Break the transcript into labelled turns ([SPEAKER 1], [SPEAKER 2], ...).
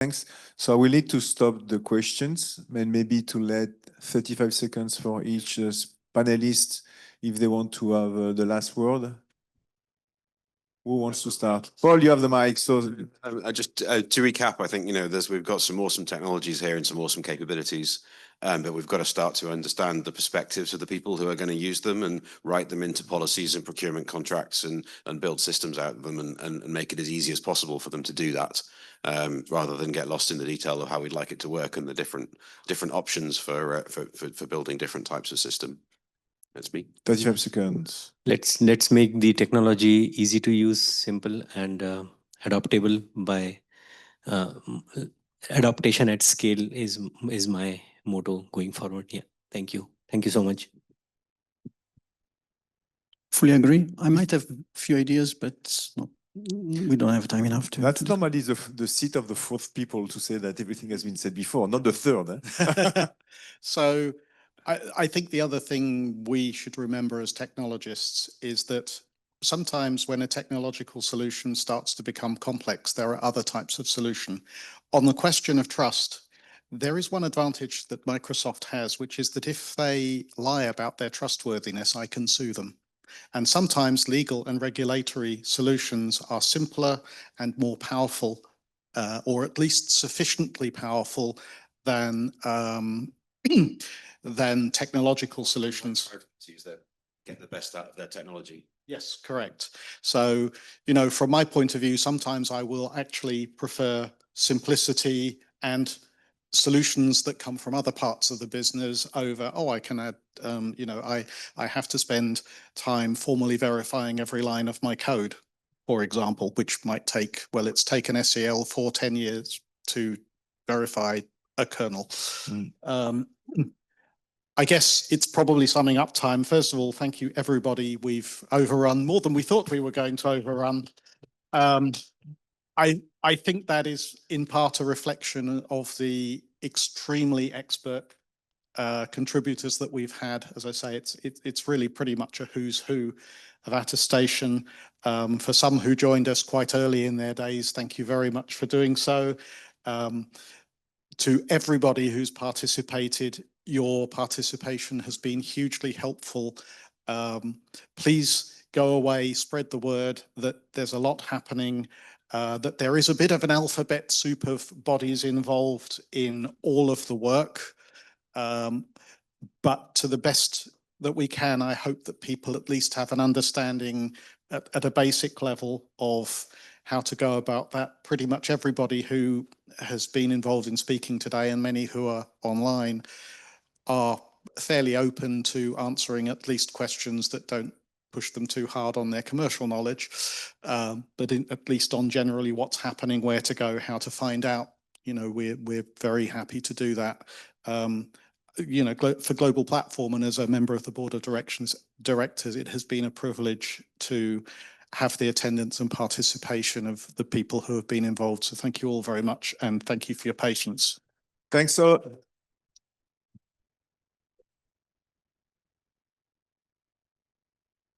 [SPEAKER 1] Thanks. So we need to stop the questions and maybe to let 35 seconds for each panelist if they want to have the last word. Who wants to start? Paul, you have the mic. So
[SPEAKER 2] just to recap, I think, we've got some awesome technologies here and some awesome capabilities, but we've got to start to understand the perspectives of the people who are going to use them and write them into policies and procurement contracts and build systems out of them and make it as easy as possible for them to do that, rather than get lost in the detail of how we'd like it to work and the different options for building different types of system. That's me.
[SPEAKER 1] 35 seconds.
[SPEAKER 3] Let's make the technology easy to use, simple, and adaptable by adaptation at scale is my motto going forward. Yeah, thank you so much.
[SPEAKER 4] Fully agree. I might have a few ideas, but we don't have time enough to.
[SPEAKER 1] That's normally the seat of the fourth people to say that everything has been said before, not the third. Eh?
[SPEAKER 5] So I think the other thing we should remember as technologists is that sometimes when a technological solution starts to become complex, there are other types of solution. On the question of trust, there is one advantage that Microsoft has, which is that if they lie about their trustworthiness, I can sue them. And sometimes legal and regulatory solutions are simpler and more powerful, or at least sufficiently powerful than technological solutions.
[SPEAKER 2] Get the best out of their technology.
[SPEAKER 5] Yes, correct. So, from my point of view, sometimes I will actually prefer simplicity and solutions that come from other parts of the business over, I can add, I have to spend time formally verifying every line of my code, for example, which might take, it's taken SEL for 10 years to verify a kernel. I guess it's probably summing up time. First of all, thank you, everybody. We've overrun more than we thought we were going to overrun. I think that is in part a reflection of the extremely expert contributors that we've had. As I say, it's really pretty much a who's who of attestation. For some who joined us quite early in their days, thank you very much for doing so. To everybody who's participated, your participation has been hugely helpful. Please go away, spread the word that there's a lot happening, that there is a bit of an alphabet soup of bodies involved in all of the work. But to the best that we can, I hope that people at least have an understanding at a basic level of how to go about that. Pretty much everybody who has been involved in speaking today and many who are online are fairly open to answering at least questions that don't push them too hard on their commercial knowledge, but at least on generally what's happening, where to go, how to find out. We're very happy to do that. For GlobalPlatform and as a member of the board of directors, it has been a privilege to have the attendance and participation of the people who have been involved. So thank you all very much, and thank you for your patience.
[SPEAKER 1] Thanks. So